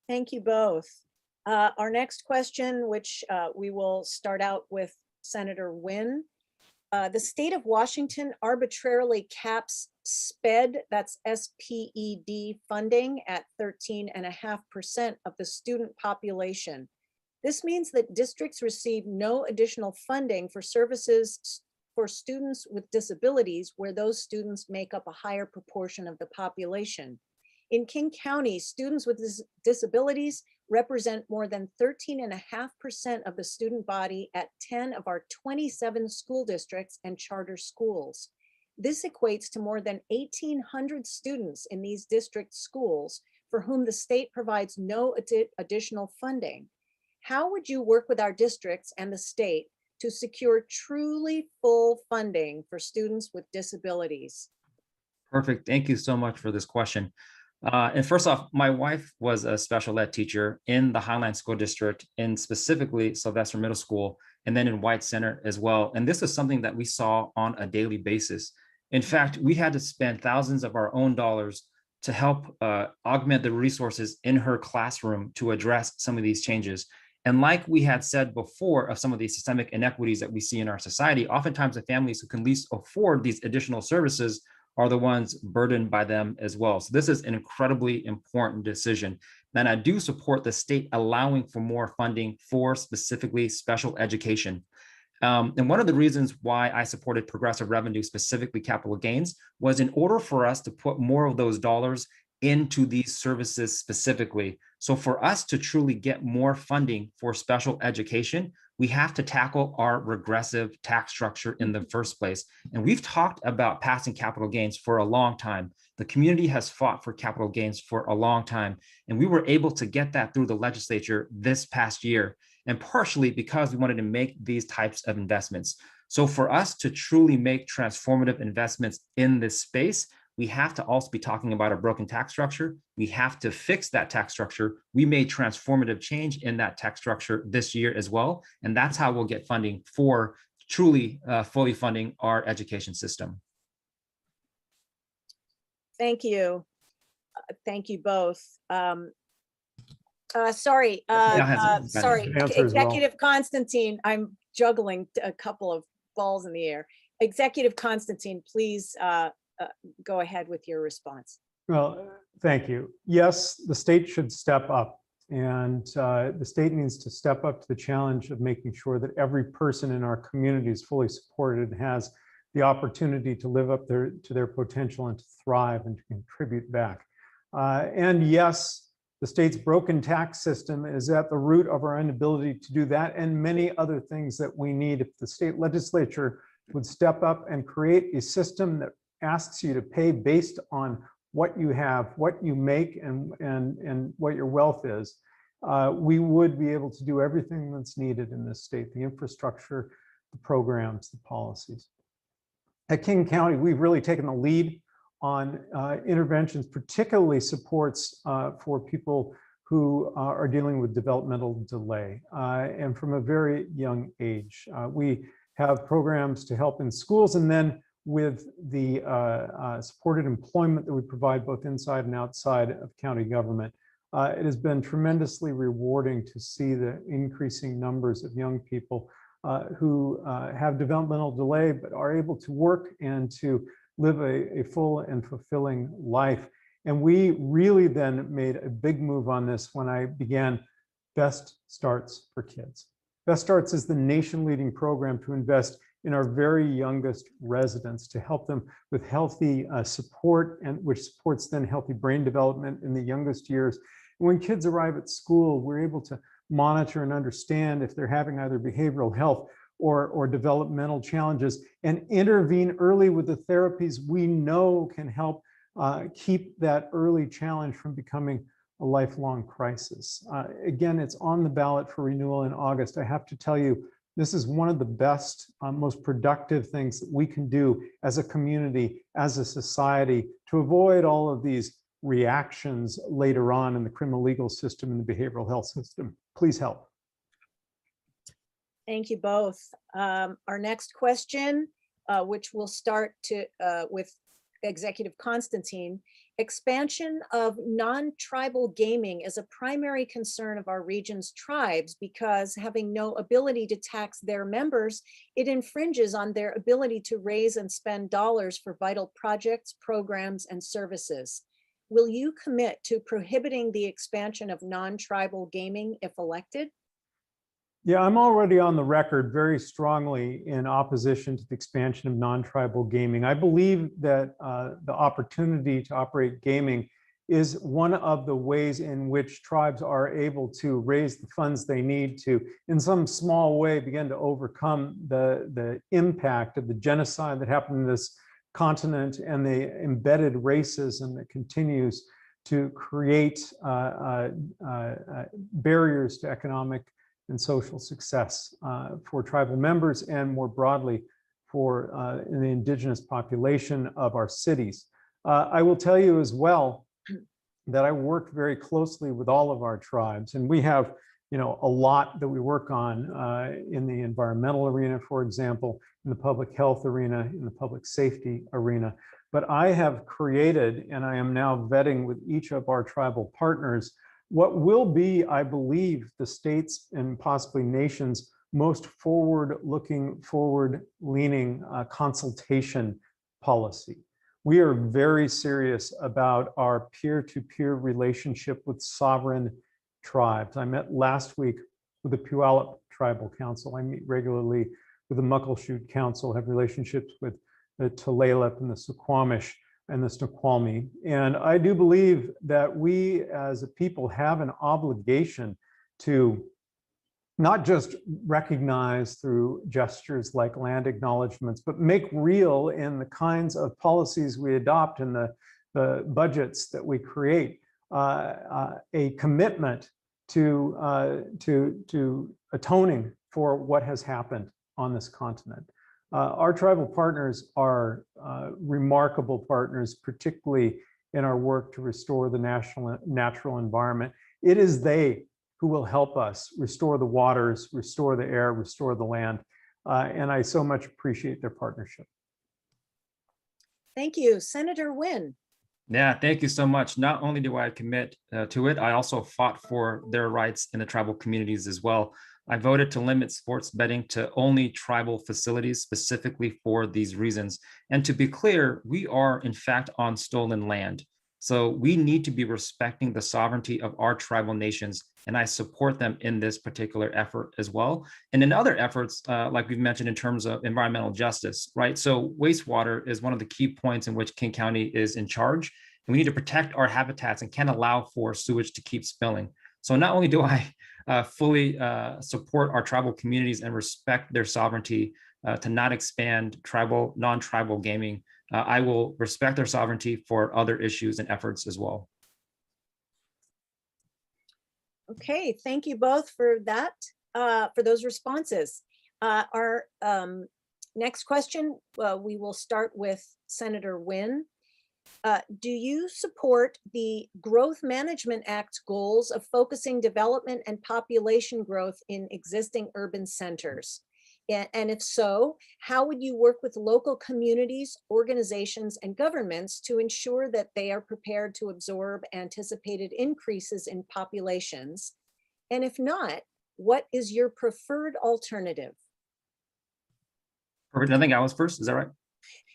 Thank you both. Our next question, which we will start out with Senator Nguyen. The state of Washington arbitrarily caps SPED, that's S-P-E-D funding at 13.5% of the student population. This means that districts receive no additional funding for services for students with disabilities where those students make up a higher proportion of the population. In King County, students with disabilities represent more than 13.5% of the student body at 10 of our 27 school districts and charter schools. This equates to more than 1,800 students in these district schools for whom the state provides no additional funding. How would you work with our districts and the state to secure truly full funding for students with disabilities? Perfect. Thank you so much for this question. And first off, my wife was a special ed teacher in the Highline School District, in specifically Sylvester Middle School, and then in White Center as well. And this is something that we saw on a daily basis. In fact, we had to spend thousands of our own dollars to help augment the resources in her classroom to address some of these changes. And like we had said before of some of these systemic inequities that we see in our society, oftentimes the families who can least afford these additional services are the ones burdened by them as well. So this is an incredibly important decision. And I do support the state allowing for more funding for specifically special education. And one of the reasons why I supported progressive revenue, specifically capital gains, was in order for us to put more of those dollars into these services specifically. So for us to truly get more funding for special education, we have to tackle our regressive tax structure in the first place. And we've talked about passing capital gains for a long time. The community has fought for capital gains for a long time. And we were able to get that through the legislature this past year, and partially because we wanted to make these types of investments. So for us to truly make transformative investments in this space, we have to also be talking about a broken tax structure. We have to fix that tax structure. We made transformative change in that tax structure this year as well. And that's how we'll get funding for truly fully funding our education system. Thank you. Thank you both. Sorry, Answer as well. Executive Constantine, I'm juggling a couple of balls in the air. Executive Constantine, please go ahead with your response. Well, thank you. Yes, the state should step up, and the state needs to step up to the challenge of making sure that every person in our community is fully supported and has the opportunity to live up to their potential and to thrive and to contribute back. And yes, the state's broken tax system is at the root of our inability to do that and many other things that we need. If the state legislature would step up and create a system that asks you to pay based on what you have, what you make, and what your wealth is, we would be able to do everything that's needed in this state, the infrastructure, the programs, the policies. At King County, we've really taken the lead on interventions, particularly supports for people who are dealing with developmental delay, and from a very young age. We have programs to help in schools, and then with the supported employment that we provide both inside and outside of county government. It has been tremendously rewarding to see the increasing numbers of young people who have developmental delay but are able to work and to live a full and fulfilling life. And we really then made a big move on this when I began Best Starts for Kids. Best Starts is the nation-leading program to invest in our very youngest residents to help them with healthy support, and which supports then healthy brain development in the youngest years. And when kids arrive at school, we're able to monitor and understand if they're having either behavioral health or developmental challenges, and intervene early with the therapies we know can help keep that early challenge from becoming a lifelong crisis. Again, it's on the ballot for renewal in August. I have to tell you, this is one of the best, most productive things that we can do as a community, as a society, to avoid all of these reactions later on in the criminal legal system and the behavioral health system. Please help. Thank you both. Our next question, which we'll start with Executive Constantine. Expansion of non-tribal gaming is a primary concern of our region's tribes because having no ability to tax their members, it infringes on their ability to raise and spend dollars for vital projects, programs, and services. Will you commit to prohibiting the expansion of non-tribal gaming if elected? Yeah, I'm already on the record very strongly in opposition to the expansion of non-tribal gaming. I believe that the opportunity to operate gaming is one of the ways in which tribes are able to raise the funds they need to, in some small way, begin to overcome the impact of the genocide that happened in this continent and the embedded racism that continues to create barriers to economic and social success for tribal members and more broadly for the indigenous population of our cities. I will tell you as well that I work very closely with all of our tribes, and we have a lot that we work on in the environmental arena, for example, in the public health arena, in the public safety arena. But I have created, and I am now vetting with each of our tribal partners, what will be, I believe, the state's and possibly nation's most forward-looking, forward-leaning consultation policy. We are very serious about our peer-to-peer relationship with sovereign tribes. I met last week with the Puyallup Tribal Council. I meet regularly with the Muckleshoot Council, have relationships with the Tulalip and the Suquamish and the Snoqualmie. And I do believe that we as a people have an obligation to not just recognize through gestures like land acknowledgements, but make real in the kinds of policies we adopt and the budgets that we create, a commitment to atoning for what has happened on this continent. Our tribal partners are remarkable partners, particularly in our work to restore the natural environment. It is they who will help us restore the waters, restore the air, restore the land. And I so much appreciate their partnership. Thank you. Senator Wynn. Yeah, thank you so much. Not only do I commit to it, I also fought for their rights in the tribal communities as well. I voted to limit sports betting to only tribal facilities specifically for these reasons. And to be clear, we are in fact on stolen land. So we need to be respecting the sovereignty of our tribal nations, and I support them in this particular effort as well. And in other efforts, like we've mentioned in terms of environmental justice, right? So wastewater is one of the key points in which King County is in charge, and we need to protect our habitats and can't allow for sewage to keep spilling. So not only do I fully support our tribal communities and respect their sovereignty to not expand tribal, non-tribal gaming, I will respect their sovereignty for other issues and efforts as well. Okay, thank you both for that, for those responses. Our next question, we will start with Senator Wynn. Do you support the Growth Management Act's goals of focusing development and population growth in existing urban centers? And if so, how would you work with local communities, organizations, and governments to ensure that they are prepared to absorb anticipated increases in populations? And if not, what is your preferred alternative? Perfect. I think I was first. Is that right?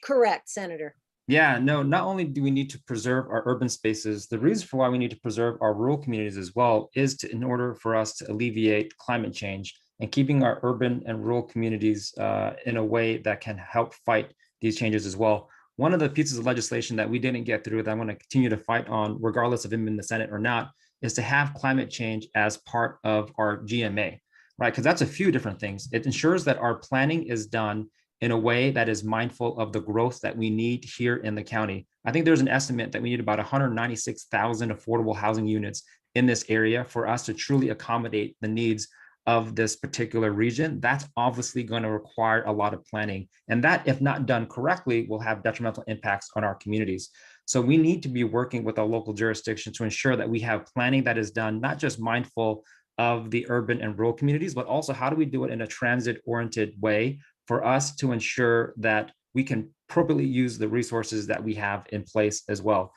Correct, Senator. Yeah, no, not only do we need to preserve our urban spaces, the reason for why we need to preserve our rural communities as well is in order for us to alleviate climate change and keeping our urban and rural communities in a way that can help fight these changes as well. One of the pieces of legislation that we didn't get through that I'm going to continue to fight on, regardless of him in the Senate or not, is to have climate change as part of our GMA, right? Because that's a few different things. It ensures that our planning is done in a way that is mindful of the growth that we need here in the county. I think there's an estimate that we need about 196,000 affordable housing units in this area for us to truly accommodate the needs of this particular region. That's obviously going to require a lot of planning. And that, if not done correctly, will have detrimental impacts on our communities. So we need to be working with our local jurisdictions to ensure that we have planning that is done, not just mindful of the urban and rural communities, but also how do we do it in a transit-oriented way for us to ensure that we can appropriately use the resources that we have in place as well.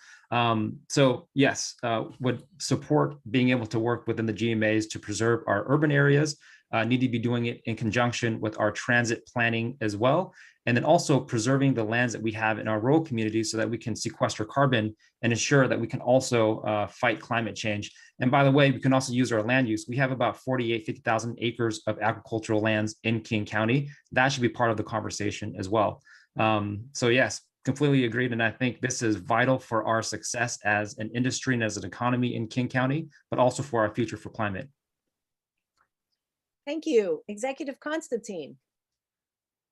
So yes, would support being able to work within the GMAs to preserve our urban areas, need to be doing it in conjunction with our transit planning as well. And then also preserving the lands that we have in our rural communities so that we can sequester carbon and ensure that we can also fight climate change. And by the way, we can also use our land use. We have about 50,000 acres of agricultural lands in King County. That should be part of the conversation as well. So yes, completely agreed. And I think this is vital for our success as an industry and as an economy in King County, but also for our future for climate. Thank you. Executive Constantine.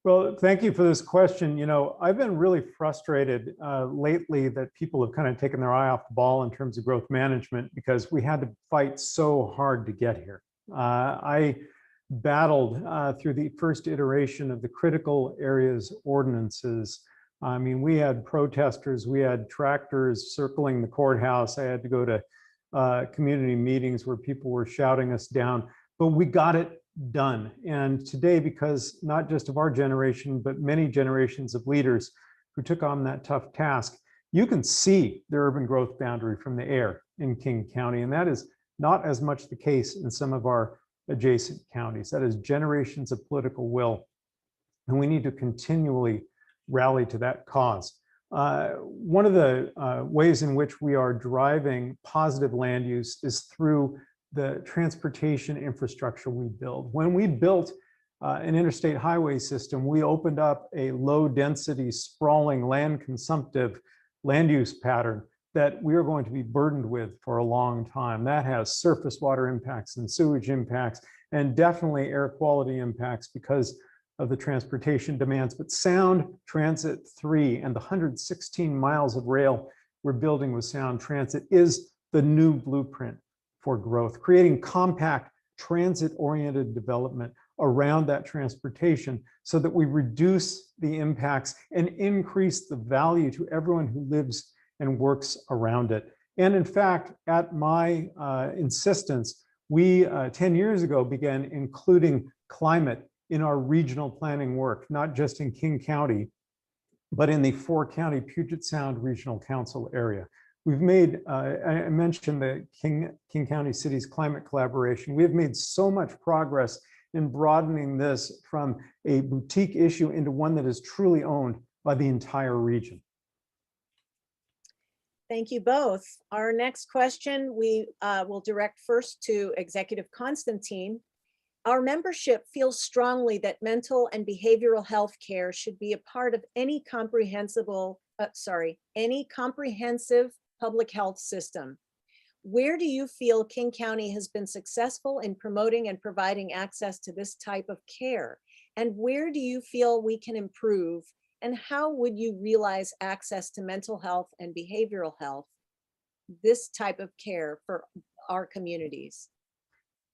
Well, thank you for this question. You know, I've been really frustrated lately that people have kind of taken their eye off the ball in terms of growth management because we had to fight so hard to get here. I battled through the first iteration of the critical areas ordinances. I mean, we had protesters, we had tractors circling the courthouse. I had to go to community meetings where people were shouting us down, but we got it done. And today, because not just of our generation, but many generations of leaders who took on that tough task, you can see the urban growth boundary from the air in King County. And that is not as much the case in some of our adjacent counties. That is generations of political will. And we need to continually rally to that cause. One of the ways in which we are driving positive land use is through the transportation infrastructure we build. When we built an interstate highway system, we opened up a low density, sprawling, land consumptive land use pattern that we are going to be burdened with for a long time. That has surface water impacts and sewage impacts, and definitely air quality impacts because of the transportation demands. But Sound Transit 3 and the 116 miles of rail we're building with Sound Transit is the new blueprint for growth, creating compact transit-oriented development around that transportation so that we reduce the impacts and increase the value to everyone who lives and works around it. And in fact, at my insistence, we 10 years ago began including climate in our regional planning work, not just in King County, but in the 4-county Puget Sound Regional Council area. We've made, I mentioned the King County Cities Climate Collaboration. We have made so much progress in broadening this from a boutique issue into one that is truly owned by the entire region. Thank you both. Our next question we will direct first to Executive Constantine. Our membership feels strongly that mental and behavioral health care should be a part of any comprehensive public health system. Where do you feel King County has been successful in promoting and providing access to this type of care? And where do you feel we can improve? And how would you realize access to mental health and behavioral health, this type of care for our communities?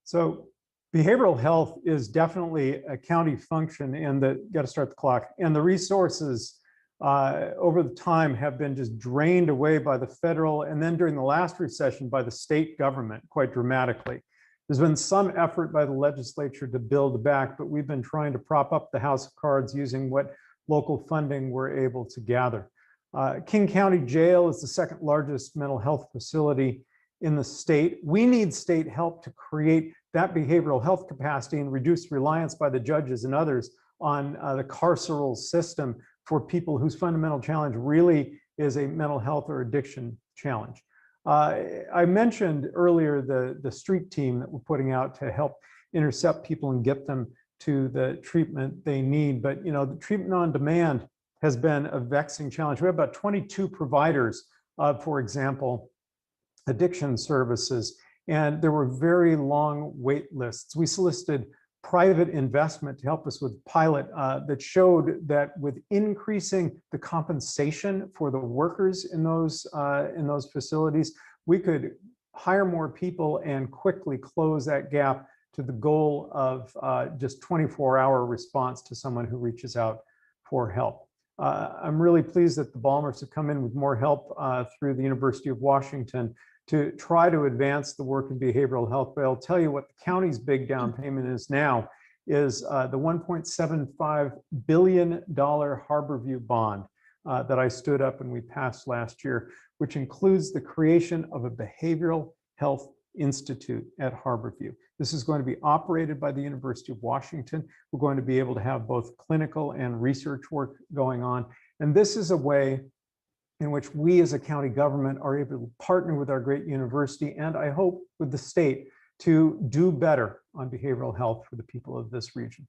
So behavioral health is definitely a county function, and got to start the clock. And the resources over the time have been just drained away by the federal, and then during the last recession by the state government quite dramatically. There's been some effort by the legislature to build back, but we've been trying to prop up the house of cards using what local funding we're able to gather. King County Jail is the second largest mental health facility in the state. We need state help to create that behavioral health capacity and reduce reliance by the judges and others on the carceral system for people whose fundamental challenge really is a mental health or addiction challenge. I mentioned earlier the street team that we're putting out to help intercept people and get them to the treatment they need. But the treatment on demand has been a vexing challenge. We have about 22 providers of, for example, addiction services, and there were very long wait lists. We solicited private investment to help us with pilot that showed that with increasing the compensation for the workers in those facilities, we could hire more people and quickly close that gap to the goal of just 24-hour response to someone who reaches out for help. I'm really pleased that the Balmers have come in with more help through the University of Washington to try to advance the work in behavioral health. But I'll tell you what the county's big down payment is now is the $1.75 billion Harborview bond that I stood up and we passed last year, which includes the creation of a behavioral health institute at Harborview. This is going to be operated by the University of Washington. We're going to be able to have both clinical and research work going on. And this is a way in which we as a county government are able to partner with our great university, and I hope with the state, to do better on behavioral health for the people of this region.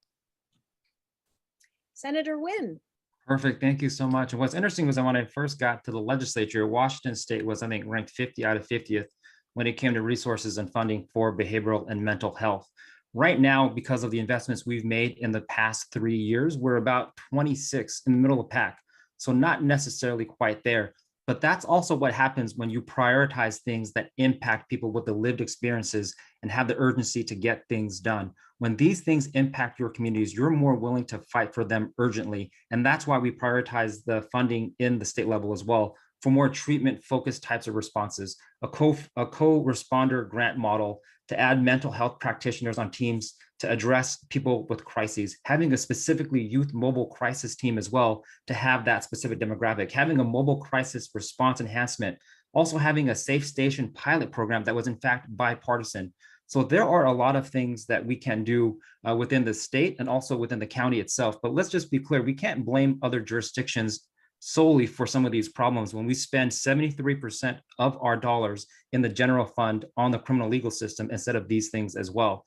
Senator Nguyen. Perfect. Thank you so much. And what's interesting was that when I first got to the legislature, Washington State was, I think, ranked 50 out of 50th when it came to resources and funding for behavioral and mental health. Right now, because of the investments we've made in the past 3 years, we're about 26 in the middle of the pack. So not necessarily quite there, but that's also what happens when you prioritize things that impact people with the lived experiences and have the urgency to get things done. When these things impact your communities, you're more willing to fight for them urgently. And that's why we prioritize the funding in the state level as well for more treatment-focused types of responses, a co-responder grant model to add mental health practitioners on teams to address people with crises, having a specifically youth mobile crisis team as well to have that specific demographic, having a mobile crisis response enhancement, also having a safe station pilot program that was in fact bipartisan. So there are a lot of things that we can do within the state and also within the county itself. But let's just be clear, we can't blame other jurisdictions solely for some of these problems when we spend 73% of our dollars in the general fund on the criminal legal system instead of these things as well.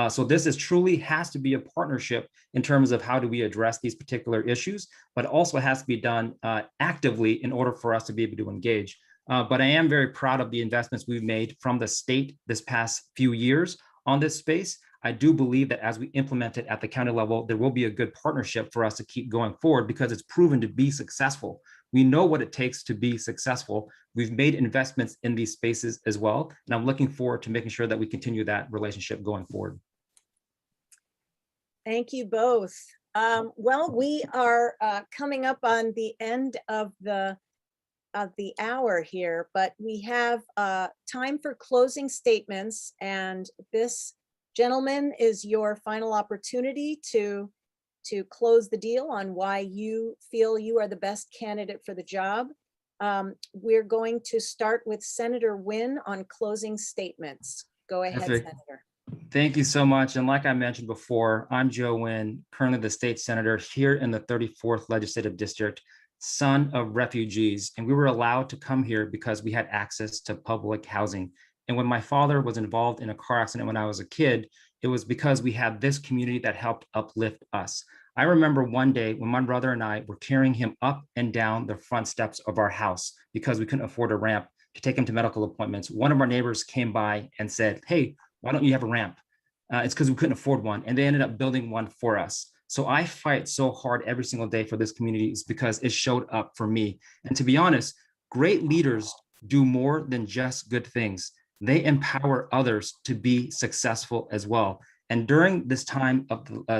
So this is truly has to be a partnership in terms of how do we address these particular issues, but also has to be done actively in order for us to be able to engage. But I am very proud of the investments we've made from the state this past few years on this space. I do believe that as we implement it at the county level, there will be a good partnership for us to keep going forward because it's proven to be successful. We know what it takes to be successful. We've made investments in these spaces as well. And I'm looking forward to making sure that we continue that relationship going forward. Thank you both. Well, we are coming up on the end of the hour here, but we have time for closing statements, and this gentleman is your final opportunity to close the deal on why you feel you are the best candidate for the job. We're going to start with Senator Wynn on closing statements. Go ahead, Perfect. Senator. Thank you so much. And like I mentioned before, I'm Joe Wynn, currently the state senator here in the 34th Legislative District, son of refugees. And we were allowed to come here because we had access to public housing. And when my father was involved in a car accident when I was a kid, it was because we had this community that helped uplift us. I remember one day when my brother and I were carrying him up and down the front steps of our house because we couldn't afford a ramp to take him to medical appointments. One of our neighbors came by and said, "Hey, why don't you have a ramp?" It's because we couldn't afford one. And they ended up building one for us. So I fight so hard every single day for this community is because it showed up for me. And to be honest, great leaders do more than just good things. They empower others to be successful as well. And during this time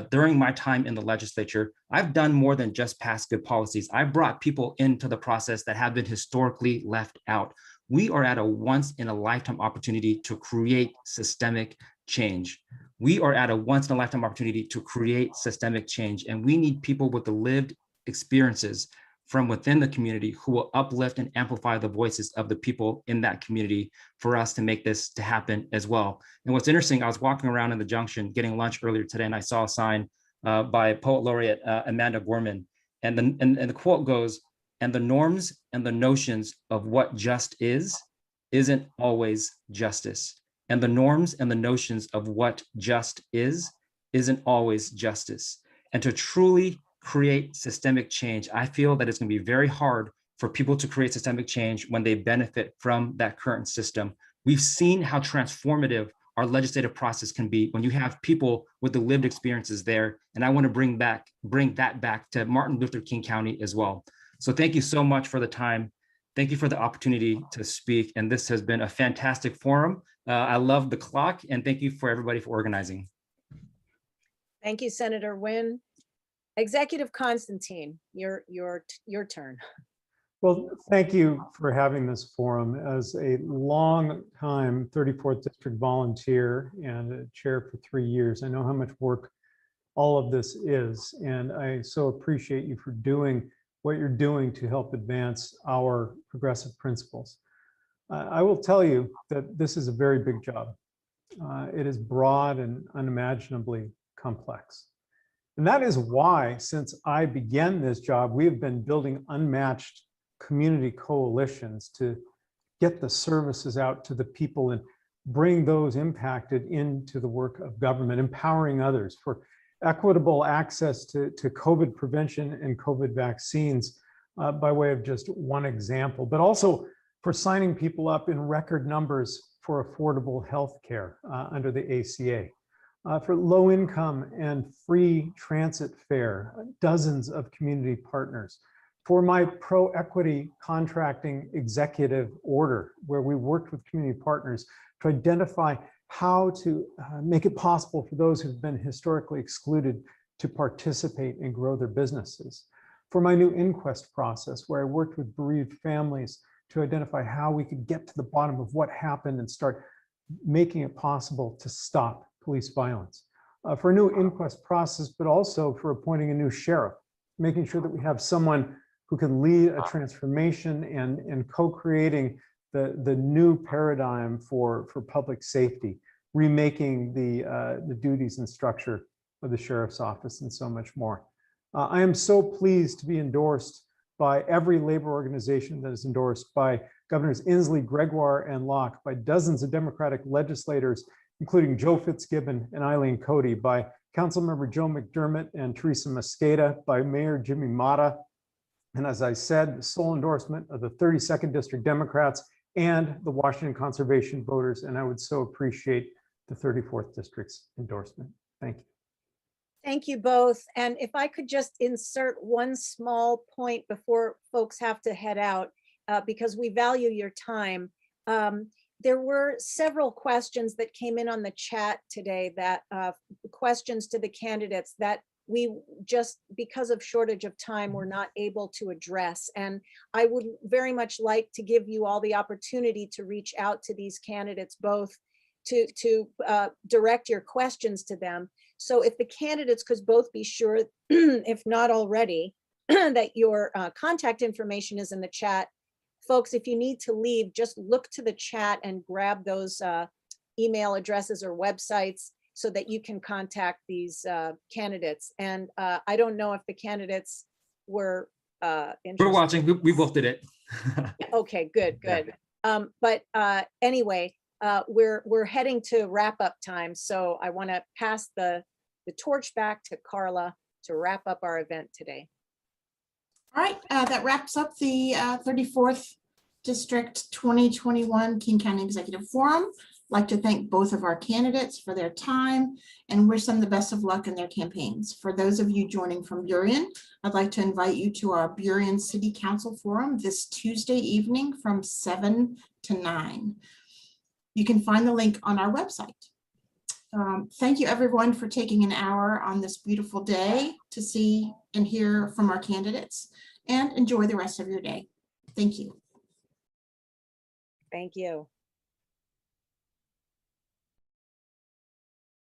during my time in the legislature, I've done more than just pass good policies. I've brought people into the process that have been historically left out. We are at a once in a lifetime opportunity to create systemic change. We are at a once in a lifetime opportunity to create systemic change. And we need people with the lived experiences from within the community who will uplift and amplify the voices of the people in that community for us to make this to happen as well. And what's interesting, I was walking around in the Junction getting lunch earlier today, and I saw a sign by Poet Laureate Amanda Gorman. And the quote goes, "And the norms and the notions of what just isn't always justice. And the norms and the notions of what just isn't always justice." And to truly create systemic change, I feel that it's going to be very hard for people to create systemic change when they benefit from that current system. We've seen how transformative our legislative process can be when you have people with the lived experiences there. And I want to bring that back to Martin Luther King County as well. So thank you so much for the time. Thank you for the opportunity to speak. And this has been a fantastic forum. I love the clock, and thank you for everybody for organizing. Thank you, Senator Wynn. Executive Constantine, your turn. Well, thank you for having this forum. As a long time 34th District volunteer and a chair for 3 years, I know how much work all of this is, and I so appreciate you for doing what you're doing to help advance our progressive principles. I will tell you that this is a very big job. It is broad and unimaginably complex. And that is why, since I began this job, we have been building unmatched community coalitions to get the services out to the people and bring those impacted into the work of government, empowering others for equitable access to COVID prevention and COVID vaccines, by way of just one example, but also for signing people up in record numbers for affordable health care under the ACA. For low income and free transit fare, dozens of community partners. For my pro-equity contracting executive order, where we worked with community partners to identify how to make it possible for those who've been historically excluded to participate and grow their businesses. For my new inquest process, where I worked with bereaved families to identify how we could get to the bottom of what happened and start making it possible to stop police violence. For a new inquest process, but also for appointing a new sheriff, making sure that we have someone who can lead a transformation and co-creating the new paradigm for public safety, remaking the duties and structure of the sheriff's office, and so much more. I am so pleased to be endorsed by every labor organization that is endorsed, by Governors Inslee, Gregoire, and Locke, by dozens of Democratic legislators, including Joe Fitzgibbon and Eileen Cody, by Councilmember Joe McDermott and Teresa Mosqueda, by Mayor Jimmy Mata, and as I said, the sole endorsement of the 32nd District Democrats and the Washington Conservation voters, and I would so appreciate the 34th District's endorsement. Thank you. Thank you both. And if I could just insert one small point before folks have to head out, because we value your time. There were several questions that came in on the chat today, that questions to the candidates that we just, because of shortage of time, were not able to address. And I would very much like to give you all the opportunity to reach out to these candidates, both to direct your questions to them. So if the candidates could both be sure, if not already, that your contact information is in the chat. Folks, if you need to leave, just look to the chat and grab those email addresses or websites so that you can contact these candidates. And I don't know if the candidates were interested. We're watching. We both did it. Okay, good. But anyway, we're heading to wrap up time. So I want to pass the torch back to Carla to wrap up our event today. All right, that wraps up the 34th District 2021 King County Executive Forum. I'd like to thank both of our candidates for their time and wish them the best of luck in their campaigns. For those of you joining from Burien, I'd like to invite you to our Burien City Council Forum this Tuesday evening from 7 to 9. You can find the link on our website. Thank you everyone for taking an hour on this beautiful day to see and hear from our candidates, and enjoy the rest of your day. Thank you. Thank you.